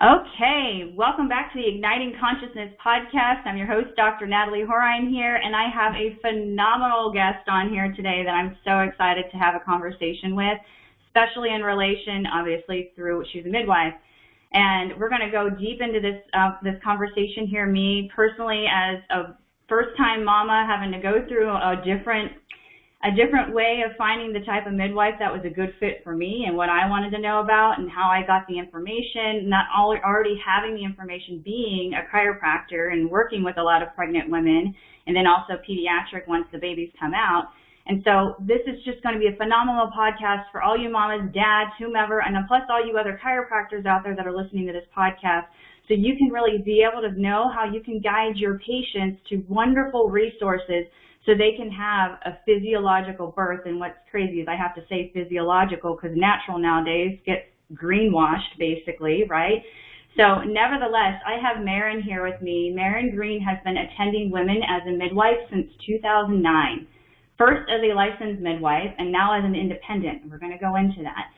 Okay, welcome back to the Igniting Consciousness podcast. I'm your host, Dr. Natalie Horine here, and I have a phenomenal guest on here today that I'm so excited to have a conversation with, especially in relation, obviously, through she's a midwife. And we're going to go deep into this conversation here. Me personally, as a first-time mama, having to go through a different way of finding the type of midwife that was a good fit for me and what I wanted to know about and how I got the information, not already having the information, being a chiropractor and working with a lot of pregnant women, and then also pediatric once the babies come out. And so this is just going to be a phenomenal podcast for all you mamas, dads, whomever, and plus all you other chiropractors out there that are listening to this podcast, so you can really be able to know how you can guide your patients to wonderful resources so they can have a physiological birth. And what's crazy is I have to say physiological because natural nowadays gets greenwashed, basically, right? So nevertheless, I have Maryn here with me. Maryn Green has been attending women as a midwife since 2009. First as a licensed midwife and now as an independent. We're going to go into that.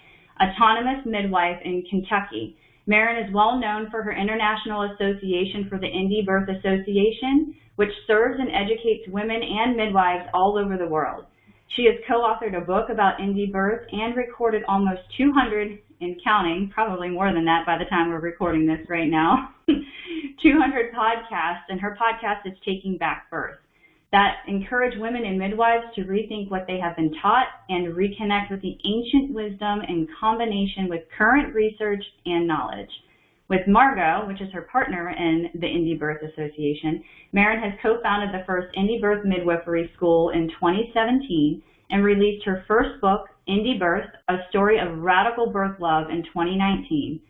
Autonomous midwife in Kentucky. Maryn is well known for her International Association for the Indie Birth Association, which serves and educates women and midwives all over the world. She has co-authored a book about indie birth and recorded almost 200 and counting, probably more than that by the time we're recording this right now, 200 podcasts, and her podcast is Taking Back Birth, that encourage women and midwives to rethink what they have been taught and reconnect with the ancient wisdom in combination with current research and knowledge. With Margo, which is her partner in the Indie Birth Association, Maryn has co-founded the first Indie Birth Midwifery School in 2017 and released her first book, Indie Birth, A Story of Radical Birth Love, in 2019.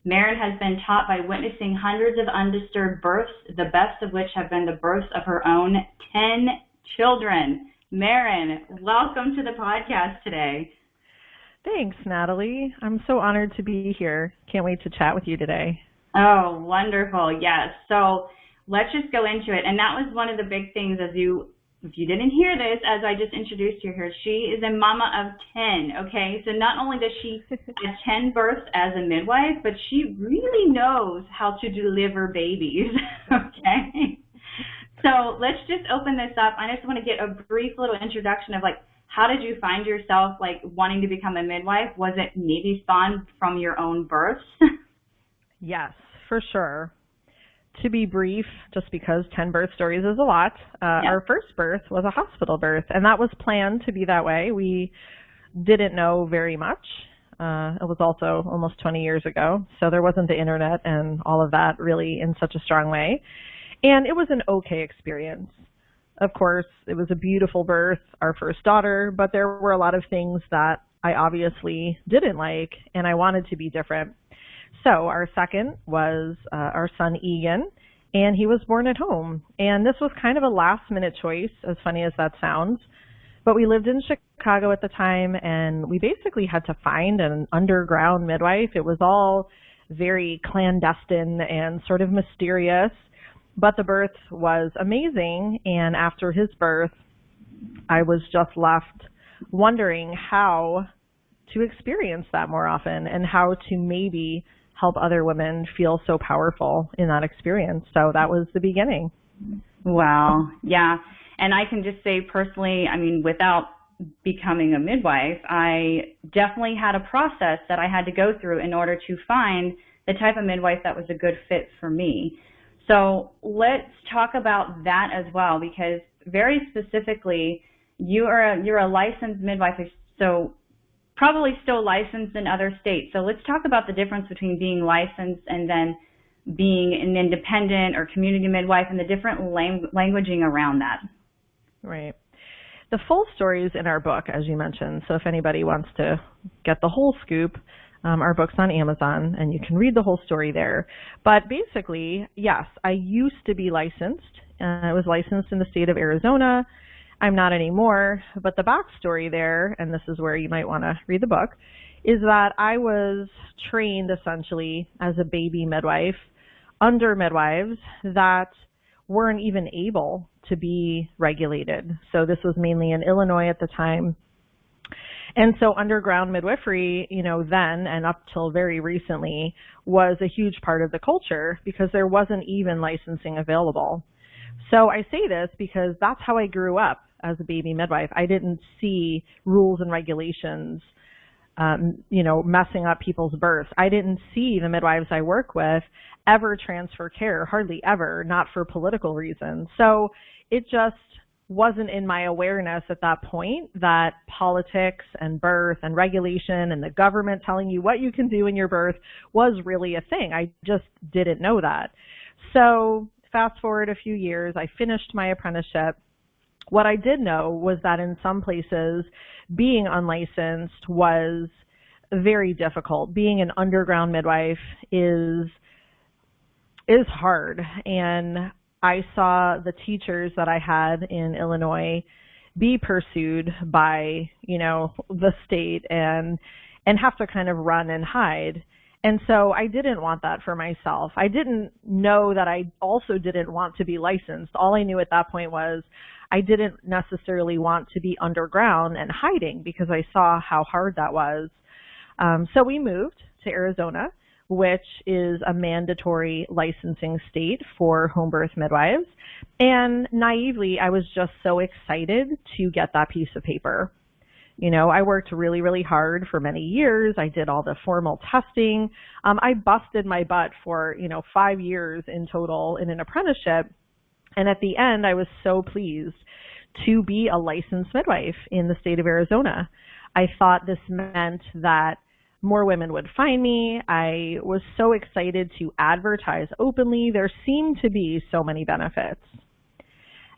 Maryn has been taught by witnessing hundreds of undisturbed births, the best of which have been the births of her own 10 children. Maryn, welcome to the podcast today. Thanks, Natalie. I'm so honored to be here. Can't wait to chat with you today. Oh, wonderful. Yes. So let's just go into it. And that was one of the big things, if you didn't hear this, as I just introduced you here, she is a mama of 10, okay? So not only does she have 10 births as a midwife, but she really knows how to deliver babies, okay? So let's just open this up. I just want to get a brief little introduction of, like, how did you find yourself, like, wanting to become a midwife? Was it maybe spawned from your own births? Yes, for sure. To be brief, just because 10 birth stories is a lot, our first birth was a hospital birth, and that was planned to be that way. We didn't know very much. It was also almost 20 years ago, so there wasn't the internet and all of that really in such a strong way. And it was an okay experience. Of course, it was a beautiful birth, our first daughter, but there were a lot of things that I obviously didn't like, and I wanted to be different. So our second was our son, Egan, and he was born at home. And this was kind of a last-minute choice, as funny as that sounds. But we lived in Chicago at the time, and we basically had to find an underground midwife. It was all very clandestine and sort of mysterious. But the birth was amazing, and after his birth, I was just left wondering how to experience that more often and how to maybe help other women feel so powerful in that experience. So that was the beginning. Wow. Yeah. And I can just say personally, I mean, without becoming a midwife, I definitely had a process that I had to go through in order to find the type of midwife that was a good fit for me. So let's talk about that as well, because very specifically, you're a licensed midwife, so probably still licensed in other states. So let's talk about the difference between being licensed and then being an independent or community midwife and the different languaging around that. Right. The full story is in our book, as you mentioned. So if anybody wants to get the whole scoop, our book's on Amazon, and you can read the whole story there. But basically, yes, I used to be licensed. I was licensed in the state of Arizona. I'm not anymore. But the backstory there, and this is where you might want to read the book, is that I was trained essentially as a baby midwife under midwives that weren't even able to be regulated. So this was mainly in Illinois at the time. And so underground midwifery, then and up till very recently was a huge part of the culture because there wasn't even licensing available. So I say this because that's how I grew up as a baby midwife. I didn't see rules and regulations, messing up people's births. I didn't see the midwives I work with ever transfer care, hardly ever, not for political reasons. So it just wasn't in my awareness at that point that politics and birth and regulation and the government telling you what you can do in your birth was really a thing. I just didn't know that. So fast forward a few years, I finished my apprenticeship. What I did know was that in some places, being unlicensed was very difficult. Being an underground midwife is hard. And I saw the teachers that I had in Illinois be pursued by, the state and have to kind of run and hide. And so I didn't want that for myself. I didn't know that I also didn't want to be licensed. All I knew at that point was I didn't necessarily want to be underground and hiding because I saw how hard that was. So we moved to Arizona, which is a mandatory licensing state for home birth midwives. And naively, I was just so excited to get that piece of paper. I worked really, really hard for many years. I did all the formal testing. I busted my butt for, 5 years in total in an apprenticeship. And at the end, I was so pleased to be a licensed midwife in the state of Arizona. I thought this meant that more women would find me. I was so excited to advertise openly. There seemed to be so many benefits.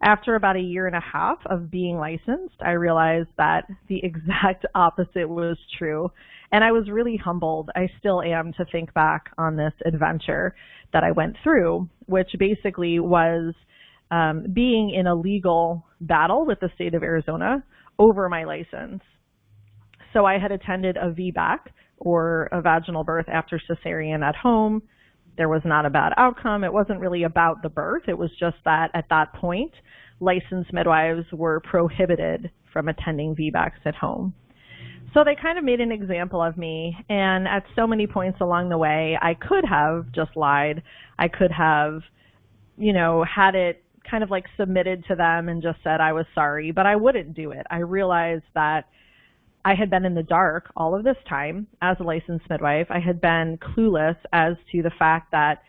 After about a year and a half of being licensed, I realized that the exact opposite was true. And I was really humbled. I still am to think back on this adventure that I went through, which basically was being in a legal battle with the state of Arizona over my license. So I had attended a VBAC, or a vaginal birth after cesarean at home. There was not a bad outcome. It wasn't really about the birth. It was just that at that point, licensed midwives were prohibited from attending VBACs at home. So they kind of made an example of me. And at so many points along the way, I could have just lied. I could have, had it kind of like submitted to them and just said I was sorry, but I wouldn't do it. I realized that I had been in the dark all of this time as a licensed midwife. I had been clueless as to the fact that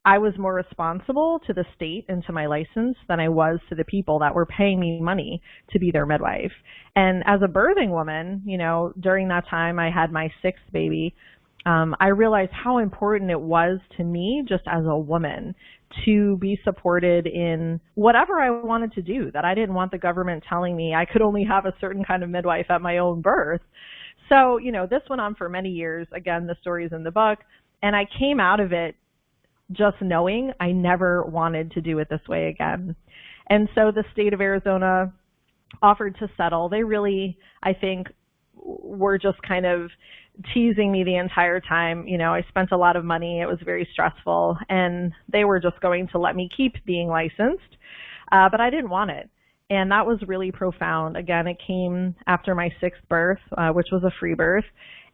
I was more responsible to the state and to my license than I was to the people that were paying me money to be their midwife. And as a birthing woman, during that time I had my 6th baby, I realized how important it was to me just as a woman to be supported in whatever I wanted to do, that I didn't want the government telling me I could only have a certain kind of midwife at my own birth. So, this went on for many years. Again, the story's in the book. And I came out of it just knowing I never wanted to do it this way again. And so the state of Arizona offered to settle. They really, I think, were just kind of teasing me the entire time. I spent a lot of money. It was very stressful, and they were just going to let me keep being licensed, but I didn't want it. And that was really profound. Again, it came after my 6th birth, which was a free birth,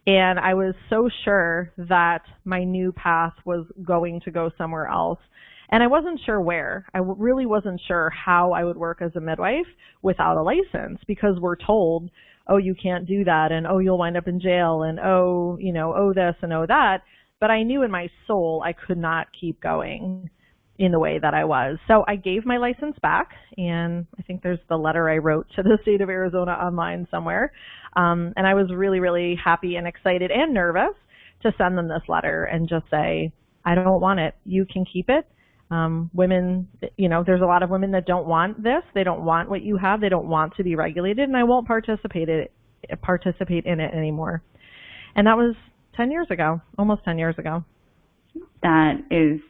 and I was so sure that my new path was going to go somewhere else. And I wasn't sure where. I really wasn't sure how I would work as a midwife without a license, because we're told, oh, you can't do that, and oh, you'll wind up in jail, and oh, oh this and oh that. But I knew in my soul I could not keep going in the way that I was. So I gave my license back, and I think there's the letter I wrote to the state of Arizona online somewhere. And I was really, really happy and excited and nervous to send them this letter and just say, I don't want it. You can keep it. Women, there's a lot of women that don't want this. They don't want what you have. They don't want to be regulated, and I won't participate in it anymore. And that was 10 years ago, almost 10 years ago. That is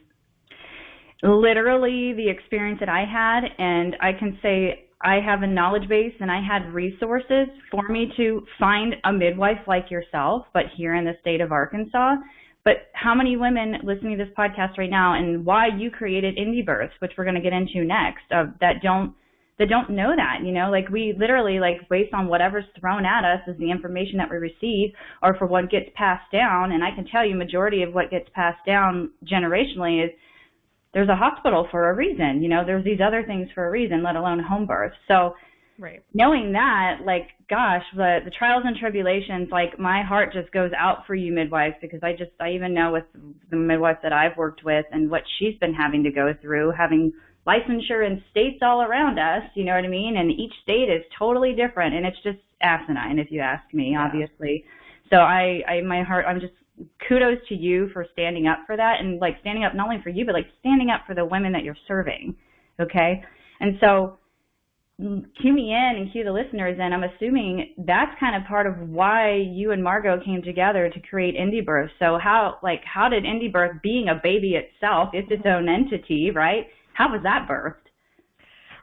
literally the experience that I had, and I can say I have a knowledge base and I had resources for me to find a midwife like yourself, but here in the state of Arkansas. But how many women listening to this podcast right now, and why you created Indie Births, which we're going to get into next, that that don't know that, like we literally, like based on whatever's thrown at us is the information that we receive or for what gets passed down. And I can tell you majority of what gets passed down generationally is there's a hospital for a reason, there's these other things for a reason, let alone home birth. So right. Knowing that, like, gosh, the trials and tribulations, like my heart just goes out for you midwives, because I even know with the midwife that I've worked with and what she's been having to go through, having licensure in states all around us, you know what I mean? And each state is totally different, and it's just asinine if you ask me, obviously. So my heart, I'm just kudos to you for standing up for that, and like standing up not only for you, but like standing up for the women that you're serving, okay? And so cue me in and cue the listeners in. I'm assuming that's kind of part of why you and Margo came together to create Indie Birth. So how did Indie Birth, being a baby itself, it's its own entity, right? How was that birthed?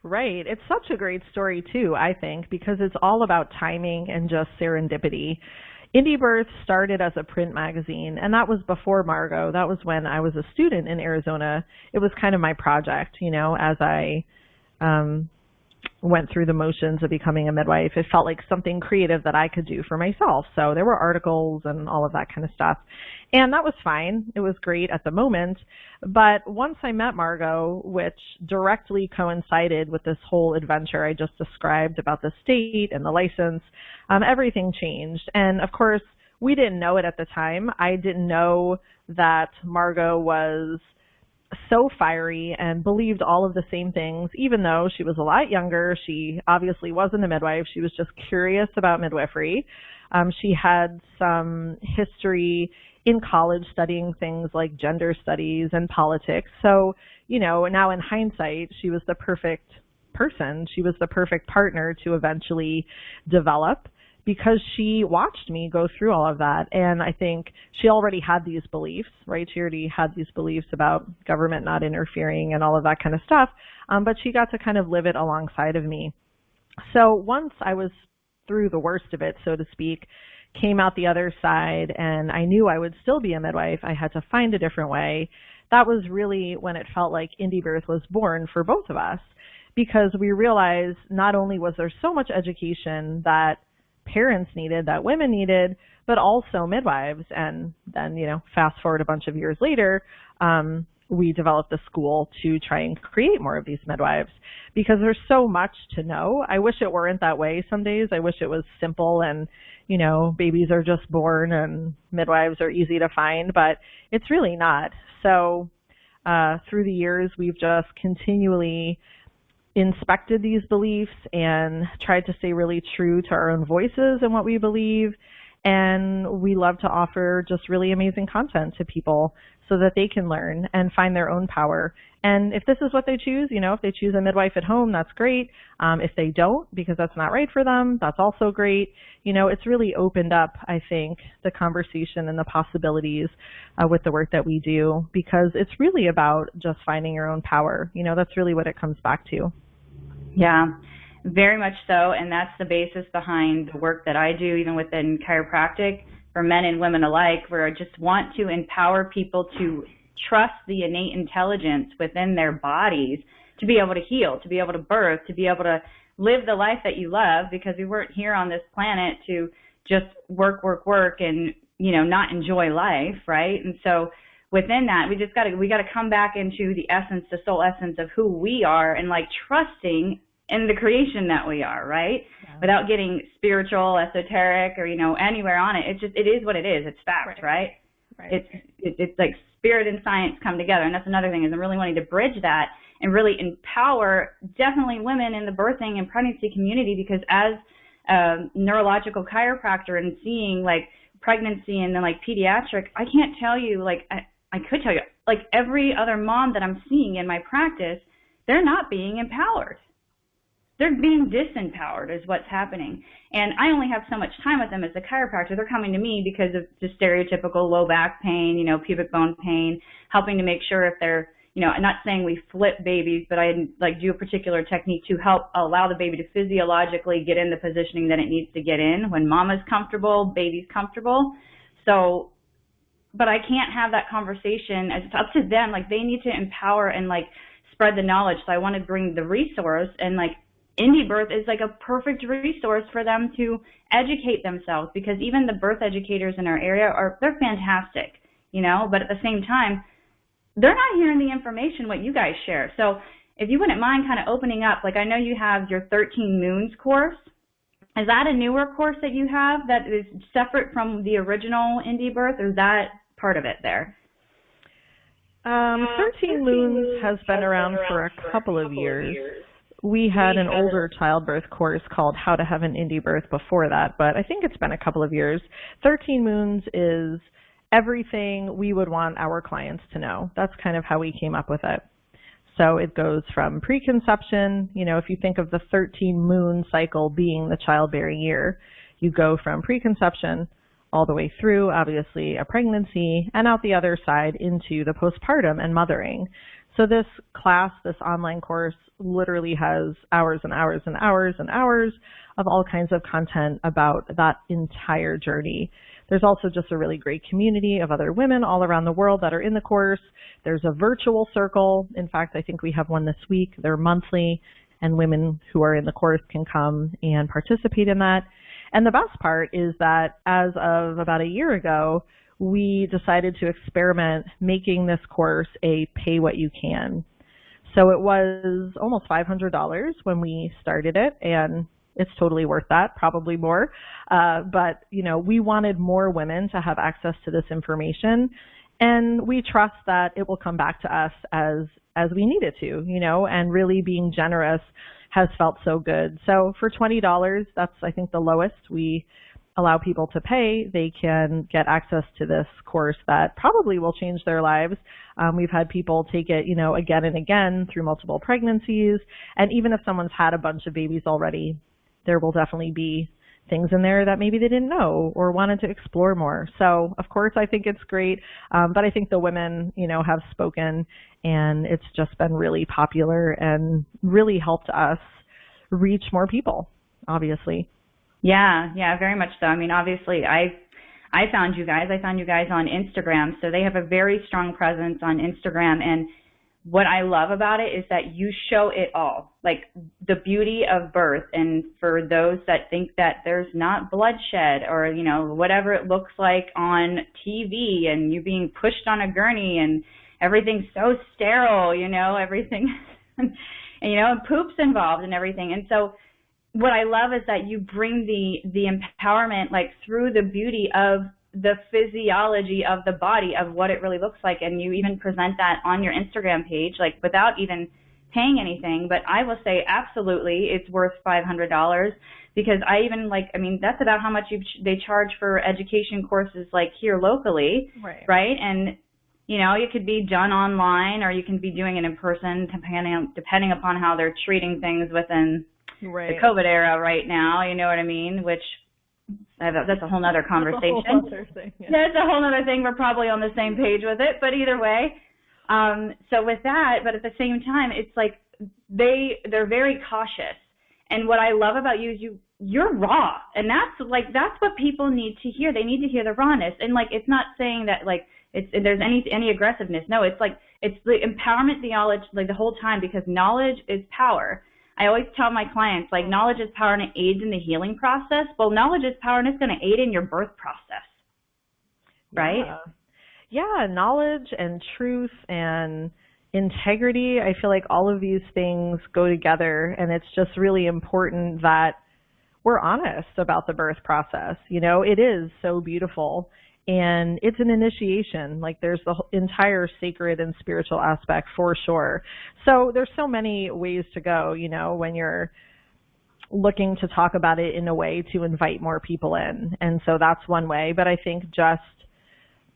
Right. It's such a great story too, I think, because it's all about timing and just serendipity. Indie Birth started as a print magazine, and that was before Margo. That was when I was a student in Arizona. It was kind of my project, as I went through the motions of becoming a midwife. It felt like something creative that I could do for myself. So there were articles and all of that kind of stuff. And that was fine. It was great at the moment. But once I met Margo, which directly coincided with this whole adventure I just described about the state and the license, everything changed. And of course, we didn't know it at the time. I didn't know that Margo was so fiery and believed all of the same things, even though she was a lot younger. She obviously wasn't a midwife. She was just curious about midwifery. She had some history in college studying things like gender studies and politics. So, now in hindsight, she was the perfect person. She was the perfect partner to eventually develop, because she watched me go through all of that. And I think she already had these beliefs, right? She already had these beliefs about government not interfering and all of that kind of stuff. But she got to kind of live it alongside of me. So once I was through the worst of it, so to speak, came out the other side, and I knew I would still be a midwife, I had to find a different way. That was really when it felt like Indie Birth was born for both of us, because we realized not only was there so much education that parents needed, that women needed, but also midwives. And then, fast forward a bunch of years later, we developed a school to try and create more of these midwives, because there's so much to know. I wish it weren't that way some days. I wish it was simple and, babies are just born and midwives are easy to find, but it's really not. So through the years, we've just continually inspected these beliefs and tried to stay really true to our own voices and what we believe. And we love to offer just really amazing content to people so that they can learn and find their own power. And if this is what they choose, if they choose a midwife at home, that's great. If they don't, because that's not right for them, that's also great. It's really opened up, I think, the conversation and the possibilities with the work that we do, because it's really about just finding your own power. That's really what it comes back to. Yeah, very much so. And that's the basis behind the work that I do, even within chiropractic, for men and women alike, where I just want to empower people to trust the innate intelligence within their bodies to be able to heal, to be able to birth, to be able to live the life that you love, because we weren't here on this planet to just work and, not enjoy life, right? And so within that, we got to come back into the essence, the soul essence of who we are, and like trusting in the creation that we are, right? Yeah. Without getting spiritual, esoteric, or, anywhere on it. It is what it is. It's fact, right? It's like spirit and science come together. And that's another thing, is I'm really wanting to bridge that and really empower definitely women in the birthing and pregnancy community, because as a neurological chiropractor and seeing like pregnancy and then like pediatric, I can't tell you, like, I could tell you, like every other mom that I'm seeing in my practice, they're not being empowered. They're being disempowered is what's happening. And I only have so much time with them as a chiropractor. They're coming to me because of just stereotypical low back pain, pubic bone pain, helping to make sure if they're, I'm not saying we flip babies, but I like do a particular technique to help allow the baby to physiologically get in the positioning that it needs to get in. When mama's comfortable, baby's comfortable. So, but I can't have that conversation. It's up to them. Like, they need to empower and like spread the knowledge. So I want to bring the resource and like indie birth is like a perfect resource for them to educate themselves, because even the birth educators in our area they're fantastic, you know, but at the same time, they're not hearing the information what you guys share. So if you wouldn't mind kind of opening up, like I know you have your 13 Moons course. Is that a newer course that you have that is separate from the original indie birth, or is that part of it there? 13 Moons has been around for a couple of years. We had an older childbirth course called How to Have an Indie Birth before that, but I think it's been a couple of years. 13 Moons is everything we would want our clients to know. That's kind of how we came up with it. So it goes from preconception, you know, if you think of the 13-moon cycle being the childbearing year, you go from preconception all the way through, obviously, a pregnancy, and out the other side into the postpartum and mothering. So this class, this online course, literally has hours and hours and hours and hours of all kinds of content about that entire journey. There's also just a really great community of other women all around the world that are in the course. There's a virtual circle. In fact, I think we have one this week. They're monthly, and women who are in the course can come and participate in that. And the best part is that as of about a year ago, we decided to experiment making this course a pay what you can. So it was almost $500 when we started it, and it's totally worth that, probably more. But, you know, we wanted more women to have access to this information, and we trust that it will come back to us as we need it to, you know, and really being generous has felt so good. So for $20, that's, I think, the lowest we allow people to pay. They can get access to this course that probably will change their lives. We've had people take it, you know, again and again through multiple pregnancies. And even if someone's had a bunch of babies already, there will definitely be things in there that maybe they didn't know or wanted to explore more. So, of course, I think it's great. But I think the women, you know, have spoken, and it's just been really popular and really helped us reach more people, obviously. Yeah, very much so. I mean, obviously, I found you guys. I found you guys on Instagram, so they have a very strong presence on Instagram. And what I love about it is that you show it all, like the beauty of birth. And for those that think that there's not bloodshed or, you know, whatever it looks like on TV, and you being pushed on a gurney and everything's so sterile, you know, everything, and, you know, and poop's involved and everything. And so what I love is that you bring the empowerment, like, through the beauty of the physiology of the body, of what it really looks like, and you even present that on your Instagram page, like, without even paying anything. But I will say, absolutely, it's worth $500, because I even, like, I mean, that's about how much they charge for education courses, like, here locally, right? And, you know, it could be done online, or you can be doing it in person, depending upon how they're treating things within the COVID era right now, you know what I mean? Which, that's a whole other conversation. That's a whole other thing, yeah. That's a whole other thing. We're probably on the same page with it, but either way. So with that, but at the same time, it's like they're very cautious. And what I love about you is you're raw, and that's what people need to hear. They need to hear the rawness. And, like, it's not saying that, like, there's any aggressiveness. No, it's like, it's the empowerment theology, like, the whole time, because knowledge is power. I always tell my clients, like, knowledge is power and it aids in the healing process. Well, knowledge is power and it's going to aid in your birth process, right? Yeah, knowledge and truth and integrity. I feel like all of these things go together, and it's just really important that we're honest about the birth process. You know, it is so beautiful. And it's an initiation. Like, there's the entire sacred and spiritual aspect for sure. So there's so many ways to go, you know, when you're looking to talk about it in a way to invite more people in. And so that's one way. But I think just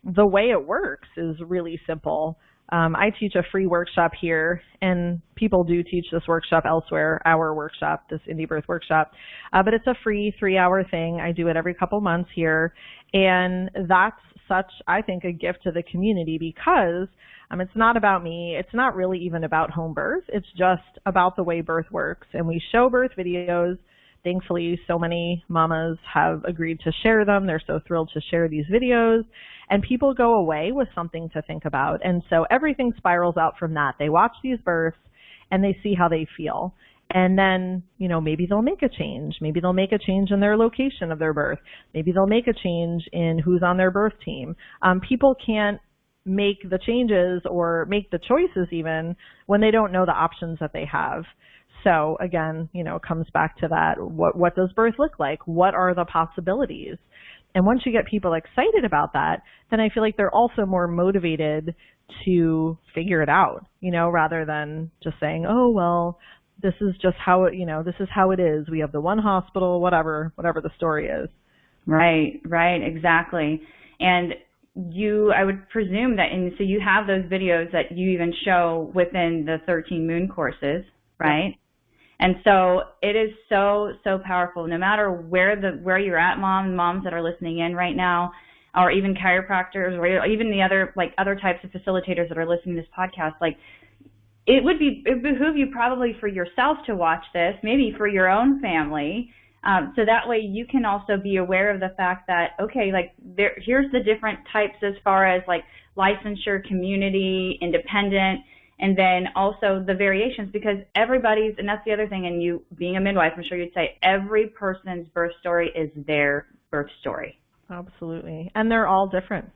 the way it works is really simple. I teach a free workshop here, and people do teach this workshop elsewhere, our workshop, this Indie Birth workshop. But it's a free 3-hour thing. I do it every couple months here. And that's such, I think, a gift to the community, because it's not about me. It's not really even about home birth. It's just about the way birth works. And we show birth videos. Thankfully, so many mamas have agreed to share them. They're so thrilled to share these videos. And people go away with something to think about. And so everything spirals out from that. They watch these births and they see how they feel. And then, maybe they'll make a change. Maybe they'll make a change in their location of their birth. Maybe they'll make a change in who's on their birth team. People can't make the changes or make the choices even when they don't know the options that they have. So again, it comes back to that. What does birth look like? What are the possibilities? And once you get people excited about that, then I feel like they're also more motivated to figure it out, rather than just saying, oh, well, this is just how it, this is how it is. We have the one hospital, whatever the story is. Right, exactly. And I would presume that, so you have those videos that you even show within the 13 Moon courses, right? Yeah. And so it is so powerful. No matter where you're at, moms that are listening in right now, or even chiropractors, or even the other types of facilitators that are listening to this podcast, it behoove you probably for yourself to watch this, maybe for your own family, so that way you can also be aware of the fact that, okay, here's the different types as far as licensure, community, independent, and then also the variations, because and that's the other thing, and you being a midwife, I'm sure you'd say every person's birth story is their birth story. Absolutely. And they're all different.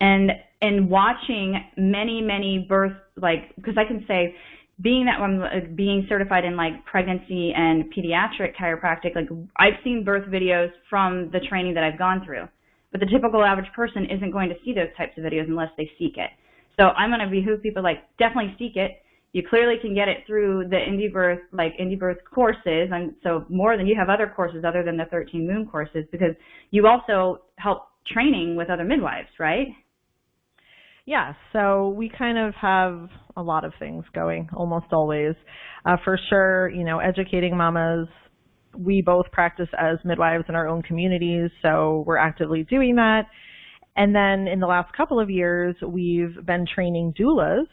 And watching many birth, because I can say, being that I'm being certified in pregnancy and pediatric chiropractic, I've seen birth videos from the training that I've gone through, but the typical average person isn't going to see those types of videos unless they seek it. So I'm going to behoove people definitely seek it. You clearly can get it through the indie birth courses, and so more than you have other courses other than the 13 Moon courses, because you also help training with other midwives, right? Yeah, so we kind of have a lot of things going almost always. For sure, educating mamas. We both practice as midwives in our own communities, so we're actively doing that. And then in the last couple of years, we've been training doulas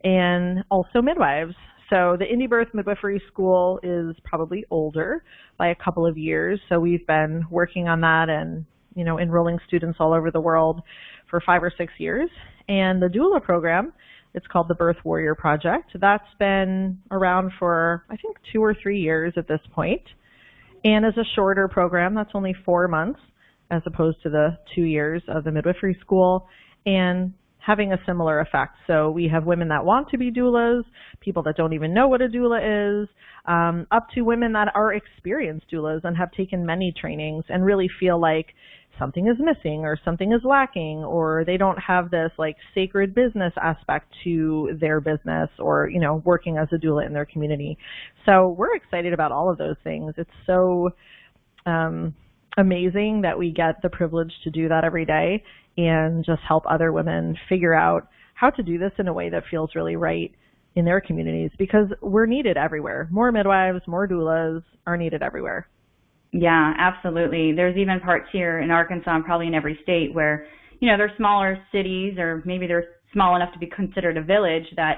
and also midwives. So the Indie Birth Midwifery School is probably older by a couple of years, so we've been working on that and enrolling students all over the world for 5 or 6 years. And the doula program, it's called the Birth Warrior Project. That's been around for, I think, 2 or 3 years at this point. And as a shorter program, that's only 4 months as opposed to the 2 years of the midwifery school, and having a similar effect. So we have women that want to be doulas, people that don't even know what a doula is, up to women that are experienced doulas and have taken many trainings and really feel like something is missing or something is lacking, or they don't have this sacred business aspect to their business, or working as a doula in their community. So we're excited about all of those things. It's so amazing that we get the privilege to do that every day and just help other women figure out how to do this in a way that feels really right in their communities, because we're needed everywhere. More midwives, more doulas are needed everywhere. Yeah, absolutely. There's even parts here in Arkansas and probably in every state where, they're smaller cities, or maybe they're small enough to be considered a village, that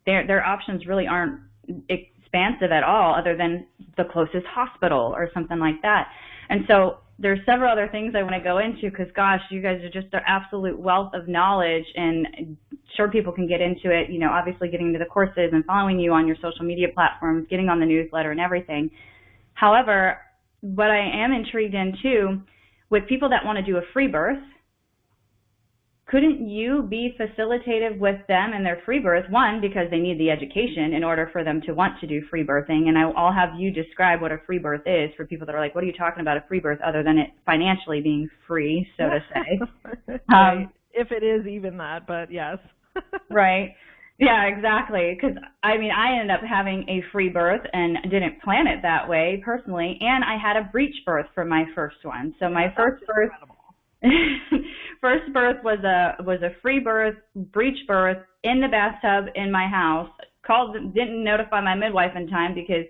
their options really aren't expansive at all, other than the closest hospital or something like that. And so there's several other things I want to go into, because, gosh, you guys are just an absolute wealth of knowledge, and sure, people can get into it, obviously getting to the courses and following you on your social media platforms, getting on the newsletter and everything. However, what I am intrigued in, too, with people that want to do a free birth, couldn't you be facilitative with them in their free birth? One, because they need the education in order for them to want to do free birthing. And I'll have you describe what a free birth is for people that are like, what are you talking about, a free birth, other than it financially being free, so to say. If it is even that, but yes. Right. Yeah, exactly. Because, I ended up having a free birth and didn't plan it that way personally. And I had a breech birth for my first one. So my first birth... First birth was a free birth, breech birth in the bathtub in my house. Didn't notify my midwife in time, because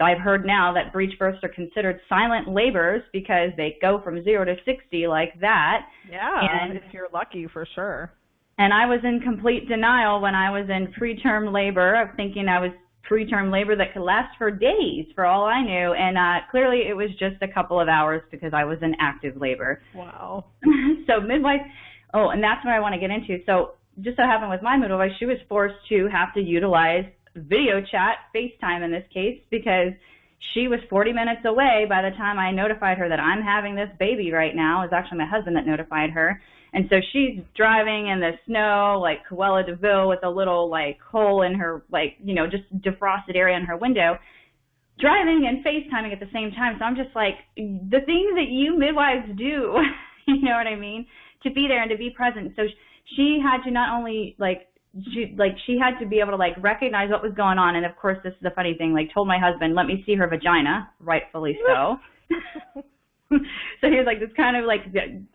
I've heard now that breech births are considered silent labors because they go from 0 to 60 like that. Yeah, and if you're lucky, for sure. And I was in complete denial when I was in preterm labor, of thinking I was preterm labor that could last for days, for all I knew, and clearly it was just a couple of hours, because I was in active labor. Wow. So midwife, and that's what I want to get into. So just so happened with my midwife, she was forced to have to utilize video chat, FaceTime in this case, because she was 40 minutes away by the time I notified her that I'm having this baby right now. It was actually my husband that notified her. And so she's driving in the snow, like Cruella de Vil, with a little, like, hole in her, like, you know, just defrosted area in her window, driving and FaceTiming at the same time. So I'm just like, the things that you midwives do, you know what I mean, to be there and to be present. So she had to not only, she had to be able to, like, recognize what was going on. And, of course, this is the funny thing, like, told my husband, let me see her vagina, rightfully so. So he was like, this kind of, like,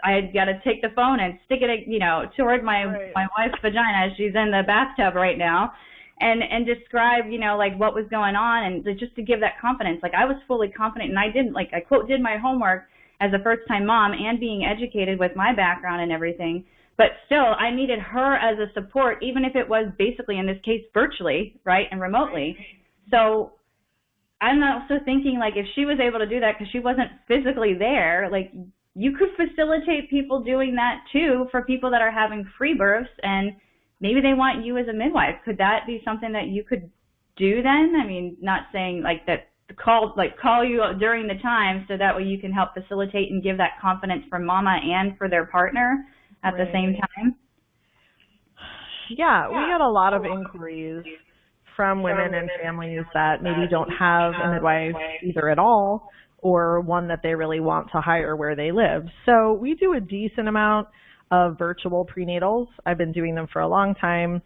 I had got to take the phone and stick it, you know, toward my wife's vagina as she's in the bathtub right now, and describe, you know, like, what was going on, and just to give that confidence. Like, I was fully confident, and I didn't, like, I, quote, did my homework as a first-time mom and being educated with my background and everything. But still, I needed her as a support, even if it was basically, in this case, virtually, right, and remotely. So I'm also thinking, like, if she was able to do that because she wasn't physically there, like, you could facilitate people doing that, too, for people that are having free births, and maybe they want you as a midwife. Could that be something that you could do then? I mean, not saying, like, that call you during the time so that way you can help facilitate and give that confidence for mama and for their partner at the same time? Yeah, we get a lot of inquiries from women and families that maybe don't have a midwife either at all or one that they really want to hire where they live. So we do a decent amount of virtual prenatals. I've been doing them for a long time.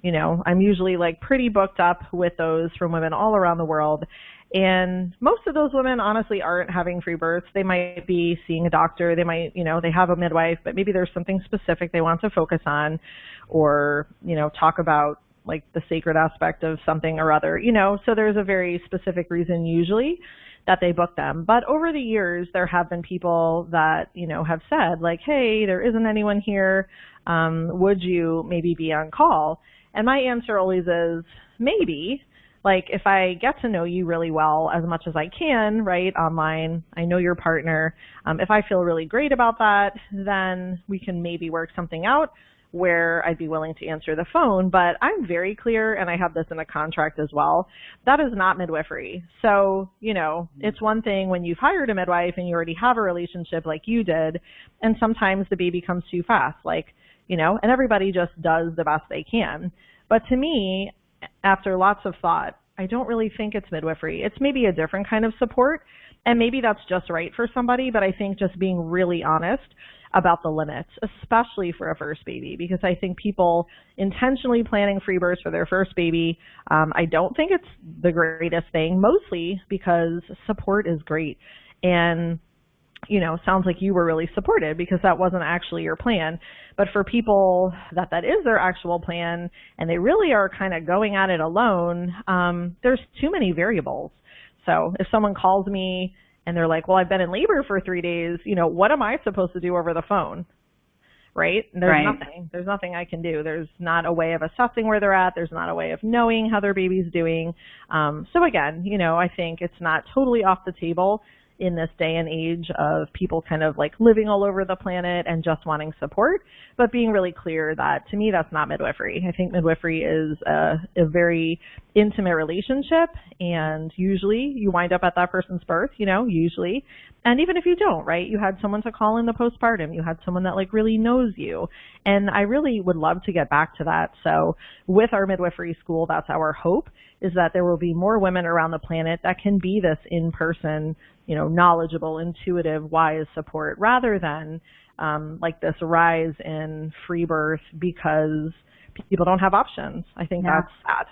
You know, I'm usually, like, pretty booked up with those from women all around the world. And most of those women honestly aren't having free births. They might be seeing a doctor. They might, you know, they have a midwife, but maybe there's something specific they want to focus on, or, you know, talk about, like, the sacred aspect of something or other, you know. So there's a very specific reason usually that they book them. But over the years, there have been people that, you know, have said, like, hey, there isn't anyone here. Would you maybe be on call? And my answer always is maybe. Like, if I get to know you really well, as much as I can, right, online, I know your partner, if I feel really great about that, then we can maybe work something out where I'd be willing to answer the phone. But I'm very clear, and I have this in a contract as well, that is not midwifery. So, you know, it's one thing when you've hired a midwife and you already have a relationship like you did, and sometimes the baby comes too fast, like, you know, and everybody just does the best they can. But to me, after lots of thought, I don't really think it's midwifery. It's maybe a different kind of support, and maybe that's just right for somebody, but I think just being really honest about the limits, especially for a first baby, because I think people intentionally planning free births for their first baby, I don't think it's the greatest thing, mostly because support is great. And, you know, sounds like you were really supported because that wasn't actually your plan. But for people that is their actual plan and they really are kind of going at it alone, there's too many variables. So if someone calls me and they're like, well, I've been in labor for 3 days, you know, what am I supposed to do over the phone? Right? There's nothing. There's nothing I can do. There's not a way of assessing where they're at. There's not a way of knowing how their baby's doing. So again, you know, I think it's not totally off the table in this day and age of people kind of like living all over the planet and just wanting support, but being really clear that to me, that's not midwifery. I think midwifery is a very intimate relationship, and usually you wind up at that person's birth, you know, usually. And even if you don't, right, you had someone to call in the postpartum, you had someone that like really knows you. And I really would love to get back to that. So with our midwifery school, that's our hope, is that there will be more women around the planet that can be this in-person, you know, knowledgeable, intuitive, wise support, rather than like this rise in free birth because people don't have options. I think that's sad.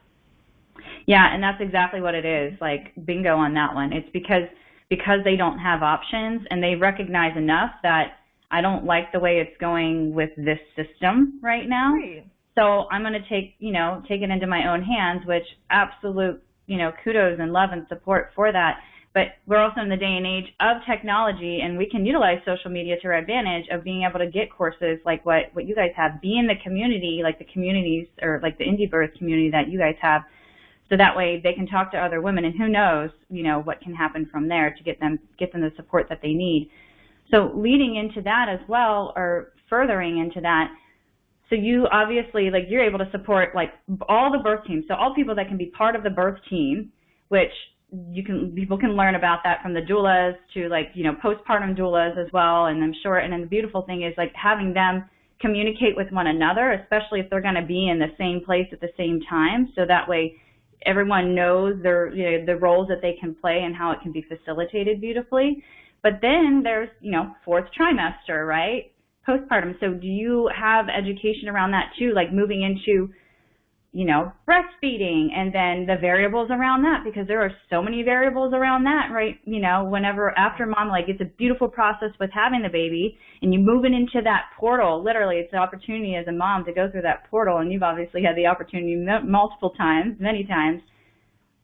Yeah, and that's exactly what it is. Like, bingo on that one. It's because they don't have options, and they recognize enough that I don't like the way it's going with this system right now. Right. So I'm going to take it into my own hands, which absolute, you know, kudos and love and support for that. But we're also in the day and age of technology, and we can utilize social media to our advantage of being able to get courses like what you guys have, be in the community, like the communities or like the indie birth community that you guys have, so that way they can talk to other women, and who knows, you know, what can happen from there to get them the support that they need. So leading into that as well, or furthering into that, So you obviously, like, you're able to support, like, all the birth teams. So all people that can be part of the birth team, which people can learn about that from the doulas to, like, you know, postpartum doulas as well. And I'm sure, and then the beautiful thing is, like, having them communicate with one another, especially if they're going to be in the same place at the same time. So that way everyone knows their, you know, the roles that they can play and how it can be facilitated beautifully. But then there's, you know, fourth trimester, right? Postpartum. So do you have education around that too, like moving into, you know, breastfeeding and then the variables around that, because there are so many variables around that, right? You know, whenever after mom, like, it's a beautiful process with having the baby and you moving into that portal, literally it's an opportunity as a mom to go through that portal, and you've obviously had the opportunity multiple times, many times,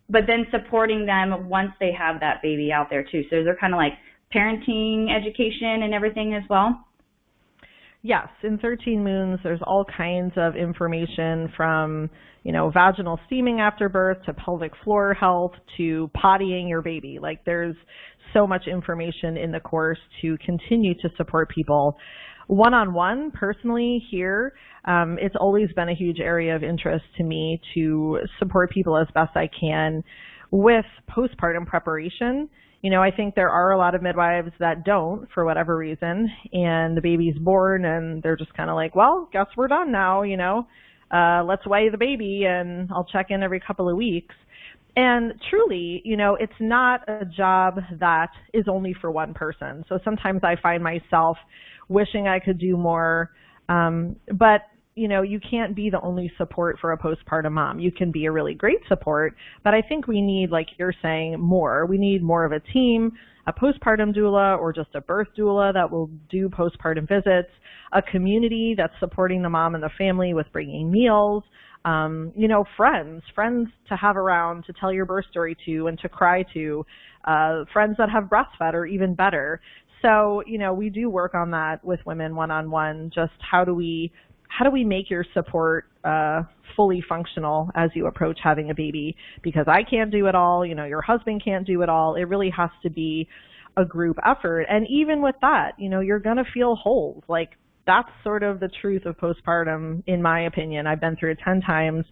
but then supporting them once they have that baby out there too. So they're kind of like parenting education and everything as well. Yes, in 13 Moons, there's all kinds of information from, you know, vaginal steaming after birth to pelvic floor health to pottying your baby. Like, there's so much information in the course to continue to support people. One-on-one, personally, here, it's always been a huge area of interest to me to support people as best I can with postpartum preparation. You know, I think there are a lot of midwives that don't, for whatever reason, and the baby's born and they're just kind of like, well, guess we're done now, you know, let's weigh the baby and I'll check in every couple of weeks. And truly, you know, it's not a job that is only for one person. So sometimes I find myself wishing I could do more, but you know, you can't be the only support for a postpartum mom. You can be a really great support, but I think we need, like you're saying, more. We need more of a team, a postpartum doula or just a birth doula that will do postpartum visits, a community that's supporting the mom and the family with bringing meals, you know, friends to have around to tell your birth story to and to cry to, friends that have breastfed or even better. So, you know, we do work on that with women one-on-one, just how do we make your support fully functional as you approach having a baby? Because I can't do it all, you know, your husband can't do it all. It really has to be a group effort. And even with that, you know, you're going to feel holes. Like, that's sort of the truth of postpartum, in my opinion. I've been through it 10 times,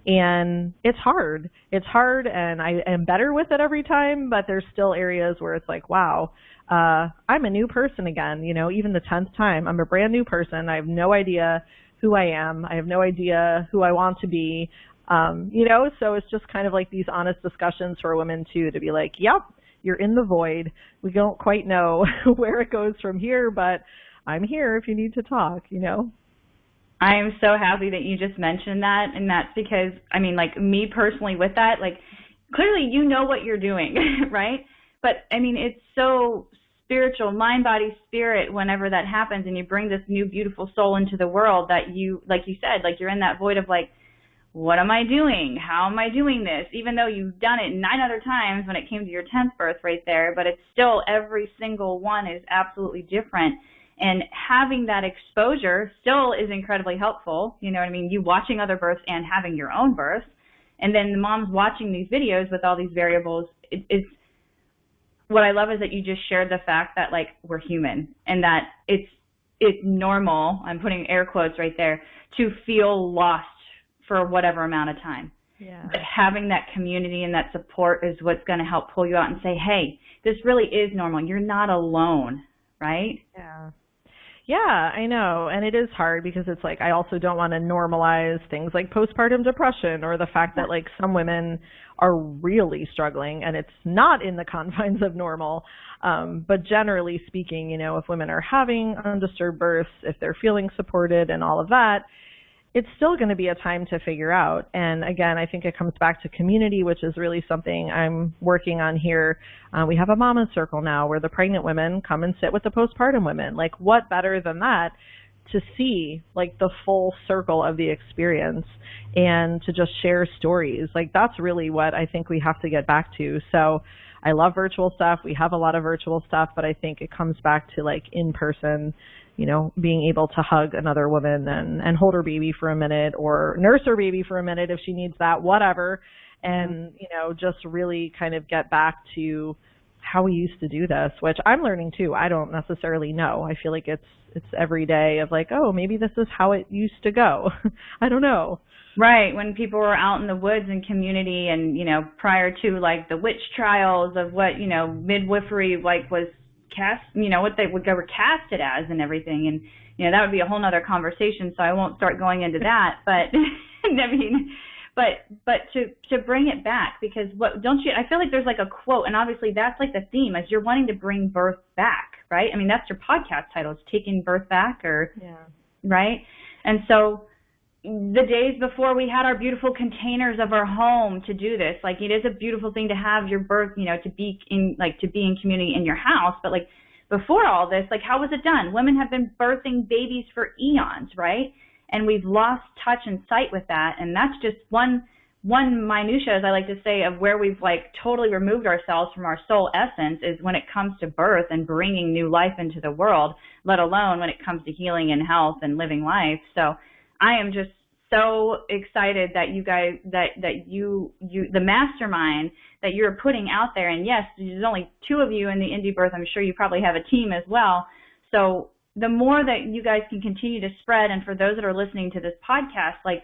and it's hard. It's hard, and I am better with it every time, but there's still areas where it's like, wow, I'm a new person again. You know, even the 10th time, I'm a brand new person. I have no idea who I am. I have no idea who I want to be. You know, so it's just kind of like these honest discussions for women too, to be like, yep, you're in the void. We don't quite know where it goes from here, but I'm here if you need to talk, you know. I am so happy that you just mentioned that, and that's because, I mean, like, me personally with that, like, clearly you know what you're doing, right? But, I mean, it's so spiritual, mind, body, spirit, whenever that happens and you bring this new beautiful soul into the world that you, like you said, like, you're in that void of, like, what am I doing? How am I doing this? Even though you've done it 9 other times when it came to your 10th birth right there, but it's still, every single one is absolutely different. And having that exposure still is incredibly helpful. You know what I mean? You watching other births and having your own birth. And then the moms watching these videos with all these variables. It's what I love is that you just shared the fact that, like, we're human and that it's normal, I'm putting air quotes right there, to feel lost for whatever amount of time. Yeah. But having that community and that support is what's going to help pull you out and say, hey, this really is normal. You're not alone, right? Yeah. Yeah, I know. And it is hard because it's like, I also don't want to normalize things like postpartum depression or the fact that, like, some women are really struggling and it's not in the confines of normal. But generally speaking, you know, if women are having undisturbed births, if they're feeling supported and all of that, it's still going to be a time to figure out. And again, I think it comes back to community, which is really something I'm working on here. We have a mama circle now where the pregnant women come and sit with the postpartum women. Like, what better than that to see, like, the full circle of the experience and to just share stories. Like, that's really what I think we have to get back to. So I love virtual stuff. We have a lot of virtual stuff, but I think it comes back to, like, in person, you know, being able to hug another woman and hold her baby for a minute or nurse her baby for a minute if she needs that, whatever. And, you know, just really kind of get back to how we used to do this, which I'm learning too. I don't necessarily know. I feel like it's every day of like, oh, maybe this is how it used to go. I don't know. Right, when people were out in the woods and community and, prior to like the witch trials of what, midwifery like was cast, what they were casted as and everything. And, that would be a whole nother conversation, so I won't start going into that. But, I mean, but to bring it back, because I feel like there's like a quote, and obviously that's like the theme, is you're wanting to bring birth back, right? I mean, that's your podcast title, is Taking Birth Back, right? And so the days before we had our beautiful containers of our home to do this, like it is a beautiful thing to have your birth, to be in community in your house. But like before all this, like how was it done? Women have been birthing babies for eons, right? And we've lost touch and sight with that. And that's just one minutia, as I like to say, of where we've like totally removed ourselves from our soul essence, is when it comes to birth and bringing new life into the world, let alone when it comes to healing and health and living life. So I am just so excited that you guys, that you the mastermind that you're putting out there. And yes, there's only 2 of you in the Indie Birth. I'm sure you probably have a team as well. So the more that you guys can continue to spread, and for those that are listening to this podcast, like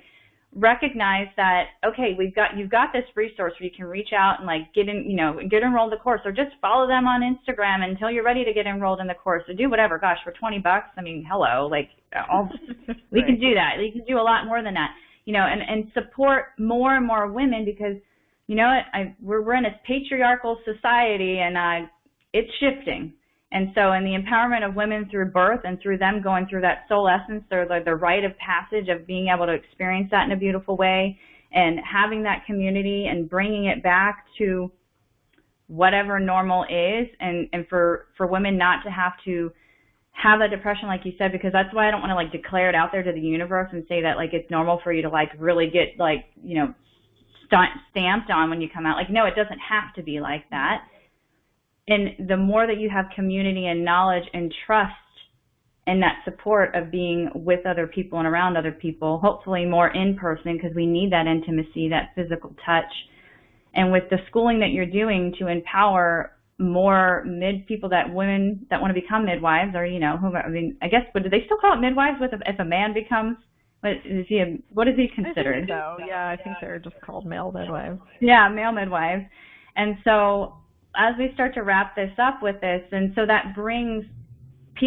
recognize that, okay, you've got this resource where you can reach out and like get enrolled in the course, or just follow them on Instagram until you're ready to get enrolled in the course, or do whatever. Gosh, for $20, I mean, hello, like we can do that. We can do a lot more than that, and support more and more women, because we're in a patriarchal society, and it's shifting. And so in the empowerment of women through birth and through them going through that soul essence, or the rite of passage of being able to experience that in a beautiful way, and having that community and bringing it back to whatever normal is, and for women not to have to have that depression, like you said, because that's why I don't want to like declare it out there to the universe and say that like it's normal for you to like really get like, stamped on when you come out. Like, no, it doesn't have to be like that. And the more that you have community and knowledge and trust and that support of being with other people and around other people, hopefully more in person, because we need that intimacy, that physical touch. And with the schooling that you're doing to empower more people, that women that want to become midwives, or, I guess, but do they still call it midwives if a man becomes, what is he considered? I think so. Yeah, I think they're just called male midwives. Yeah, male midwives. And so as we start to wrap this up with this, and so that brings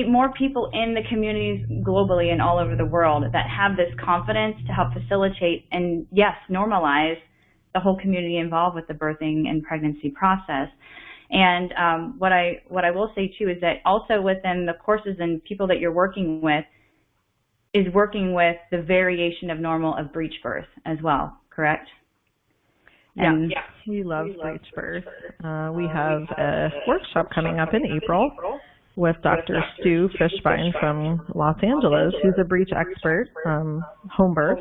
more people in the communities globally and all over the world that have this confidence to help facilitate and, yes, normalize the whole community involved with the birthing and pregnancy process. And what I will say, too, is that also within the courses and people that you're working with is working with the variation of normal of breech birth as well, correct? Yeah, he loves breech birth. We have a workshop coming up in April with Dr. Stu Fishbein from Los Angeles, who's a breech expert, home birth.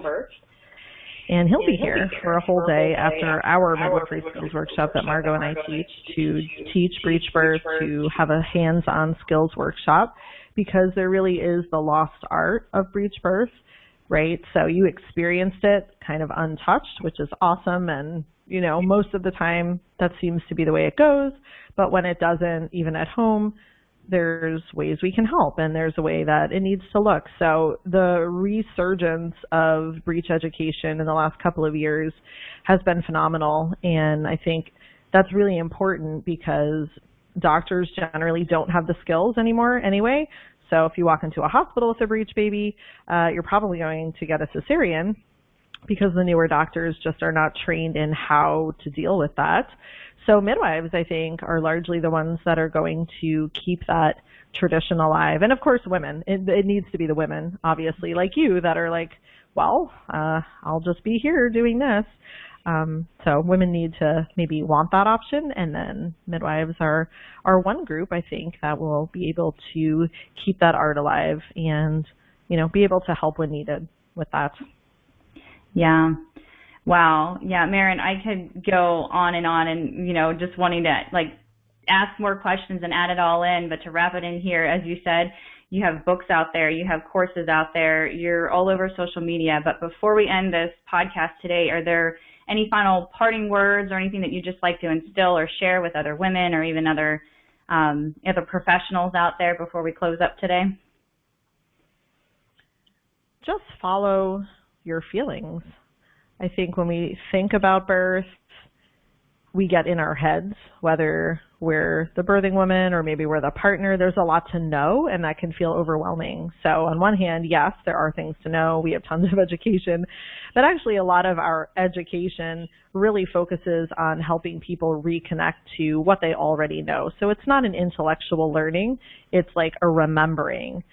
And he'll be here for a whole day after our midwifery skills workshop that Margo and I teach, to teach breech birth, to have a hands-on skills workshop, because there really is the lost art of breech birth, right? So you experienced it kind of untouched, which is awesome, and most of the time that seems to be the way it goes. But when it doesn't, even at home, there's ways we can help, and there's a way that it needs to look. So the resurgence of breech education in the last couple of years has been phenomenal, and I think that's really important because doctors generally don't have the skills anymore anyway. So if you walk into a hospital with a breech baby, you're probably going to get a cesarean, because the newer doctors just are not trained in how to deal with that. So midwives, I think, are largely the ones that are going to keep that tradition alive. And of course, women. It needs to be the women, obviously, like you, that are like, well, I'll just be here doing this. So women need to maybe want that option, and then midwives are one group, I think, that will be able to keep that art alive and, be able to help when needed with that. Yeah. Wow. Yeah, Maryn, I could go on, and, just wanting to, like, ask more questions and add it all in, but to wrap it in here, as you said, You have books out there. You have courses out there. You're all over social media. But before we end this podcast today, are there any final parting words or anything that you'd just like to instill or share with other women or even other professionals out there before we close up today? Just follow your feelings. I think when we think about birth, we get in our heads, whether we're the birthing woman or maybe we're the partner. There's a lot to know, and that can feel overwhelming. So on one hand, yes, there are things to know. We have tons of education, but actually a lot of our education really focuses on helping people reconnect to what they already know. So it's not an intellectual learning. It's like a remembering.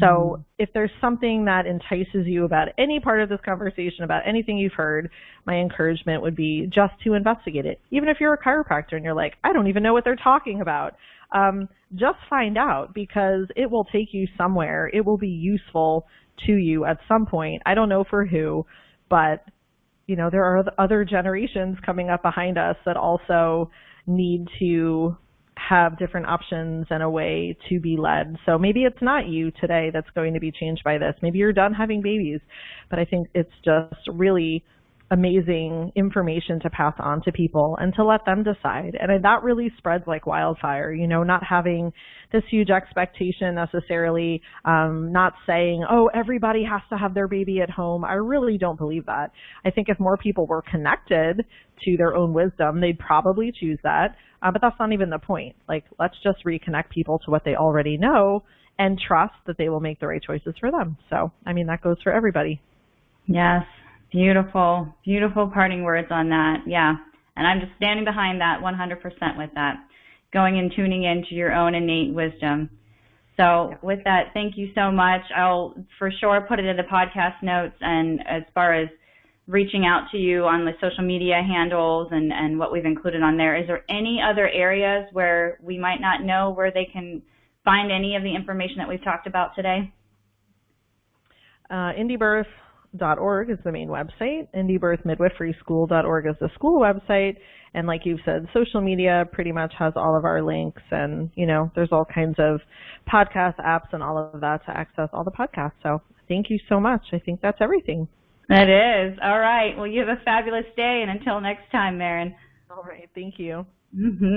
So if there's something that entices you about any part of this conversation, about anything you've heard, my encouragement would be just to investigate it. Even if you're a chiropractor and you're like, I don't even know what they're talking about, just find out, because it will take you somewhere. It will be useful to you at some point. I don't know for who, but there are other generations coming up behind us that also need to have different options and a way to be led. So maybe it's not you today that's going to be changed by this. Maybe you're done having babies, but I think it's just really amazing information to pass on to people and to let them decide. And that really spreads like wildfire, not having this huge expectation necessarily, not saying, oh, everybody has to have their baby at home. I really don't believe that. I think if more people were connected to their own wisdom, they'd probably choose that. But that's not even the point. Like, let's just reconnect people to what they already know and trust that they will make the right choices for them. So, that goes for everybody. Yes. Beautiful, beautiful parting words on that. Yeah. And I'm just standing behind that 100% with that, going and tuning into your own innate wisdom. So with that, thank you so much. I'll for sure put it in the podcast notes, and as far as reaching out to you on the social media handles and what we've included on there, is there any other areas where we might not know where they can find any of the information that we've talked about today? IndieBirth.org is the main website. IndieBirthMidwiferySchool.org is the school website. And like you've said, social media pretty much has all of our links, and, there's all kinds of podcast apps and all of that to access all the podcasts. So thank you so much. I think that's everything. That is. All right. Well, you have a fabulous day, and until next time, Maryn. All right. Thank you. Mm-hmm.